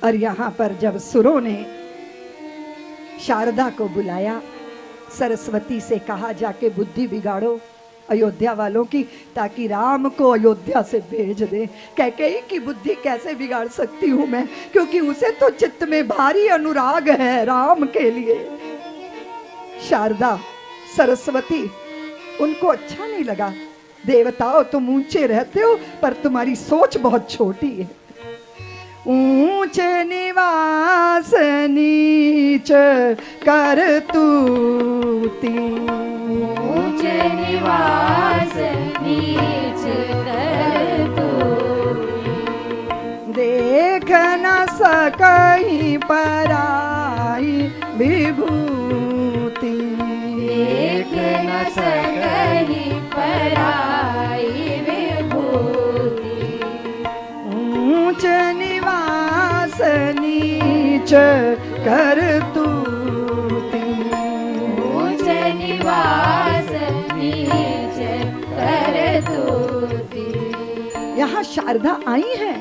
और यहाँ पर जब सुरों ने शारदा को बुलाया, सरस्वती से कहा जाके बुद्धि बिगाड़ो अयोध्या वालों की, ताकि राम को अयोध्या से भेज दे। कैकेयी की बुद्धि कैसे बिगाड़ सकती हूँ मैं, क्योंकि उसे तो चित्त में भारी अनुराग है राम के लिए। शारदा, सरस्वती, उनको अच्छा नहीं लगा। देवताओं तुम ऊंचे रहते हो पर तुम्हारी सोच बहुत छोटी है। ऊंचे निवास नीच करतूती, ऊंचे निवास नीच करतूती, देख न सकहीं पराई विभूति, देख न सकहीं पराई विभूति, ऊंच निवास नीच करतूती, ऊंच निवास नीच करतूती। यहाँ शारदा आई है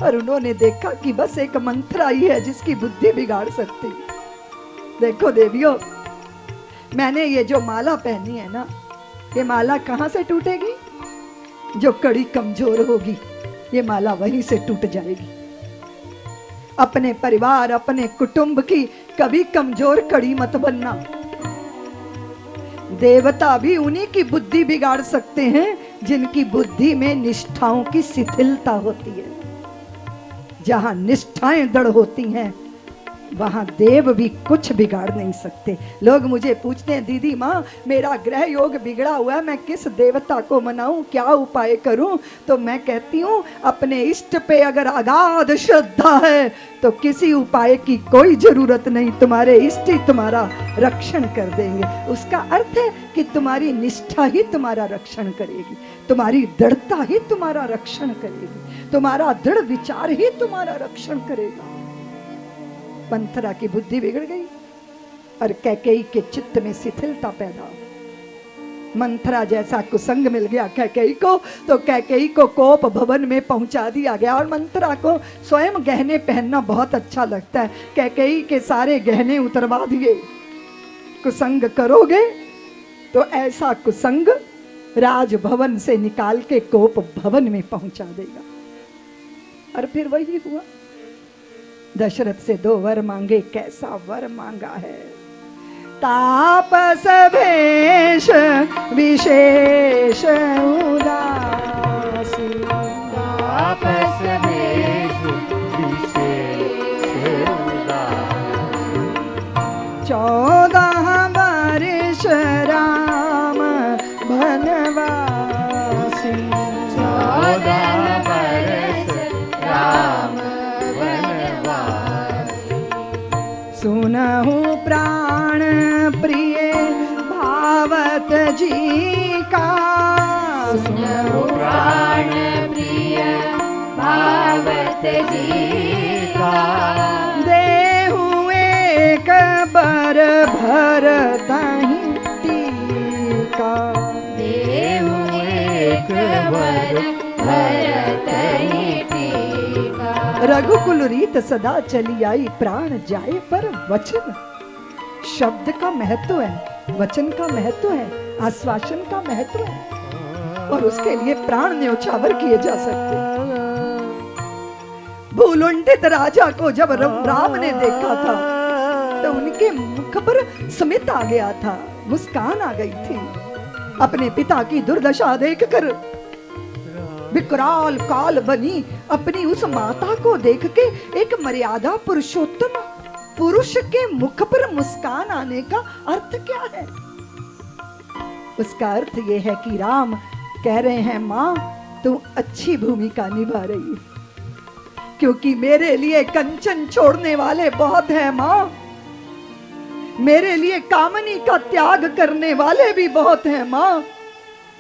और उन्होंने देखा कि बस एक मंत्र आई है जिसकी बुद्धि बिगाड़ सकती। देखो देवियों, मैंने ये जो माला पहनी है ना, ये माला कहाँ से टूटेगी? जो कड़ी कमजोर होगी ये माला वहीं से टूट जाएगी। अपने परिवार, अपने कुटुंब की कभी कमजोर कड़ी मत बनना। देवता भी उन्हीं की बुद्धि बिगाड़ सकते हैं जिनकी बुद्धि में निष्ठाओं की शिथिलता होती है। जहां निष्ठाएं दृढ़ होती हैं वहां देव भी कुछ बिगाड़ नहीं सकते। लोग मुझे पूछते हैं, दीदी माँ मेरा ग्रह योग बिगड़ा हुआ है, मैं किस देवता को मनाऊं, क्या उपाय करूं? तो मैं कहती हूं, अपने इष्ट पे अगर अगाध श्रद्धा है तो किसी उपाय की कोई जरूरत नहीं, तुम्हारे इष्ट ही तुम्हारा रक्षण कर देंगे। उसका अर्थ है कि तुम्हारी निष्ठा ही तुम्हारा रक्षण करेगी, तुम्हारी दृढ़ता ही तुम्हारा रक्षण करेगी, तुम्हारा दृढ़ विचार ही तुम्हारा रक्षण करेगा। मंथरा की बुद्धि बिगड़ गई और कैकेयी के चित्त में शिथिलता पैदा हो। मंथरा जैसा कुसंग मिल गया कैकेयी को, तो कैकेयी को कोप भवन में पहुंचा दिया गया। और मंथरा को स्वयं गहने पहनना बहुत अच्छा लगता है। कैकेयी के सारे गहने उतरवा दिए। कुसंग करोगे तो ऐसा कुसंग राजभवन से निकाल के कोप भवन में पहुंचा देगा। और फिर वही हुआ। दशरथ से 2 वर मांगे, कैसा वर मांगा है? तापस भेष विशेष उदासी, तापस भेष विशेष उदासी, 14 वर्ष राम बनवासी, 14 वर्ष राम सुनहु प्राण प्रिय भावत जी का, सुनहु प्राण प्रिय भावत जी का, देहु एक बर भर तहि टीका, देहु एक बर भर तहि टीका, रघुकुल रीत सदा चली आई, प्राण जाए पर वचन। शब्द का महत्व है, वचन का महत्व है, आश्वासन का महत्व है, और उसके लिए प्राण न्योछावर किए जा सकते। भूलुंठित राजा को जब राम ने देखा था तो उनके मुख पर स्मित आ गया था, मुस्कान आ गई थी। अपने पिता की दुर्दशा देखकर विकराल काल बनी अपनी उस माता को देख के एक मर्यादा पुरुषोत्तम पुरुष के मुख पर मुस्कान आने का अर्थ क्या है? उसका अर्थ यह है कि राम कह रहे हैं, माँ तू अच्छी भूमिका निभा रही है, क्योंकि मेरे लिए कंचन छोड़ने वाले बहुत हैं माँ, मेरे लिए कामनी का त्याग करने वाले भी बहुत हैं माँ,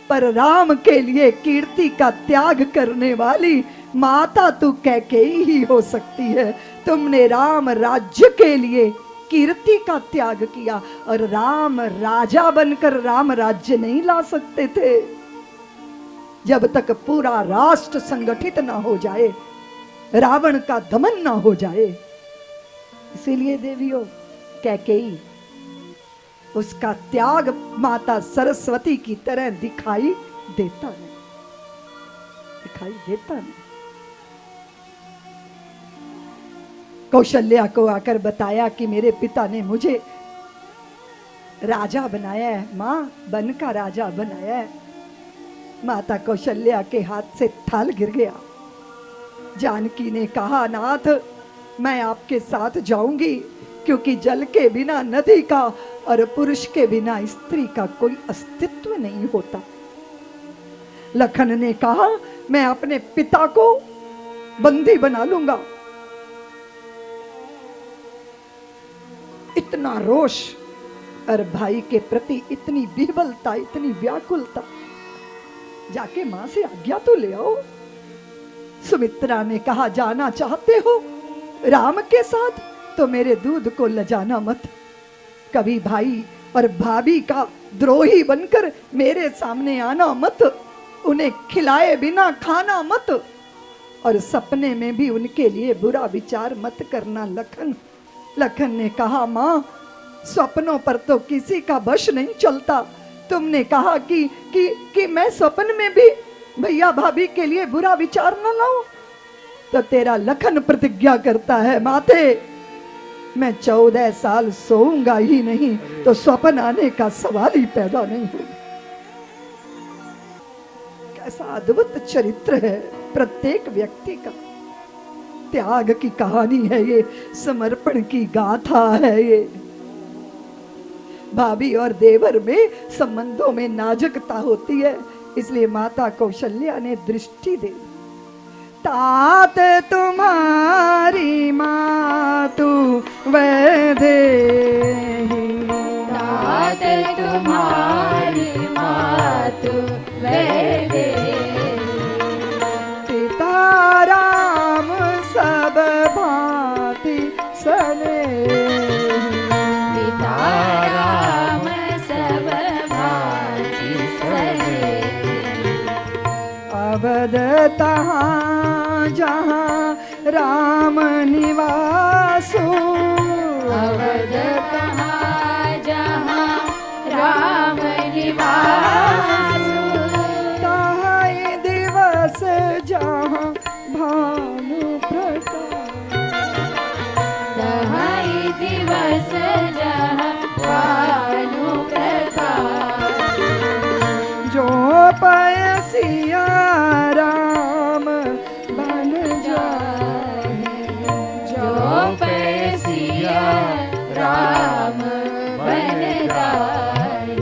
पर राम के लिए कीर्ति का त्याग करने वाली माता तू कैकेयी ही हो सकती है। तुमने राम राज्य के लिए कीर्ति का त्याग किया और राम राजा बनकर राम राज्य नहीं ला सकते थे। जब तक पूरा राष्ट्र संगठित ना हो जाए रावण का दमन ना हो जाए। इसीलिए देवियों, कैकेयी उसका त्याग माता सरस्वती की तरह दिखाई देता नहीं, दिखाई देता नहीं। कौशल्या को आकर बताया कि मेरे पिता ने मुझे राजा बनाया है, मां बन का राजा बनाया है। माता कौशल्या के हाथ से थाल गिर गया। जानकी ने कहा, नाथ मैं आपके साथ जाऊंगी, क्योंकि जल के बिना नदी का और पुरुष के बिना स्त्री का कोई अस्तित्व नहीं होता। लखन ने कहा, मैं अपने पिता को बंदी बना लूंगा। इतना रोष और भाई के प्रति इतनी विह्वलता, इतनी व्याकुलता, जाके मां से आज्ञा तो ले आओ। सुमित्रा ने कहा, जाना चाहते हो राम के साथ तो मेरे दूध को लजाना मत। कभी भाई और भाभी का द्रोही बनकर मेरे सामने आना मत। उन्हें खिलाए बिना खाना मत, और सपने में भी उनके लिए बुरा विचार मत करना लखन। लखन ने कहा, मां स्वप्नों पर तो किसी का वश नहीं चलता। तुमने कहा कि मैं स्वप्न में भी भैया भाभी के लिए बुरा विचार न लाऊं, तो तेरा लखन प्रतिज्ञा करता है, माते मैं 14 साल सोऊंगा ही नहीं तो स्वप्न आने का सवाल ही पैदा नहीं होगा। कैसा अद्भुत चरित्र है प्रत्येक व्यक्ति का। त्याग की कहानी है ये, समर्पण की गाथा है ये। भाभी और देवर में संबंधों में नाजुकता होती है, इसलिए माता कौशल्या ने दृष्टि दी। तात तुम्हारी मातु वैदेही, तात तुम्हारी मातु वैदेही, पिता राम सब भांति स्नेही, पिता राम सब भांति स्नेही, अवध तहाँ जहाँ राम निवासो, अवध तहाँ जहाँ राम निवासो, तहाँ दिवस जहाँ भानु प्रकाश, तहाँ दिवस जहाँ भानु प्रकाश, जो पयसिया राम बन जाए, जो पैसिया राम बन जाए,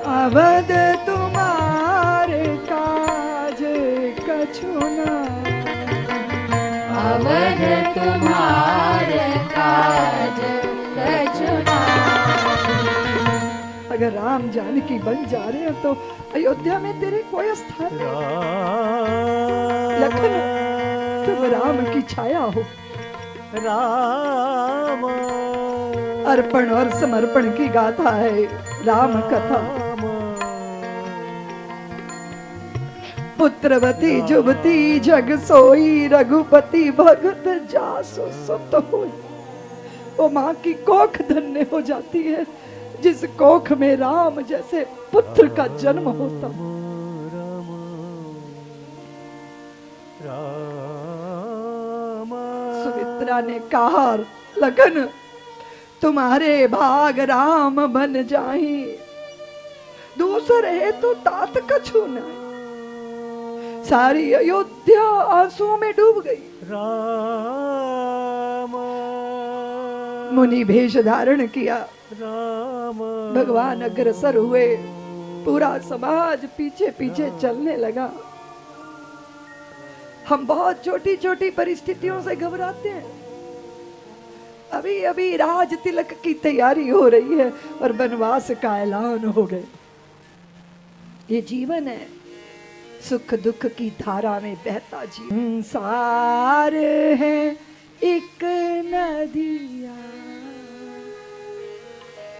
अवध तुम्हारे काज कछु न, अवध तुम्हारे काज कछु नाहि। अगर राम जानकी बन जा रहे हैं तो अयोध्या में तेरे कोई स्थान नहीं। लखन तुम राम की छाया हो। राम अर्पण और समर्पण की गाथा है राम कथा। पुत्रवती जुबती जग सोई, रघुपति भगत जासु सुत होई। वो माँ की कोख धन्य हो जाती है जिस कोख में राम जैसे पुत्र का जन्म होता। सुमित्रा ने कहा, लगन तुम्हारे भाग राम बन जाही, दूसरे है तो तात कछु नहीं। सारी अयोध्या आंसुओं में डूब गई। राम मुनि भेष धारण किया, राम भगवान अग्रसर हुए, पूरा समाज पीछे पीछे चलने लगा। हम बहुत छोटी छोटी परिस्थितियों से घबराते हैं। अभी अभी राज तिलक की तैयारी हो रही है और वनवास का ऐलान हो गए। ये जीवन है, सुख दुख की धारा में बहता जीवन। संसार है एक नदिया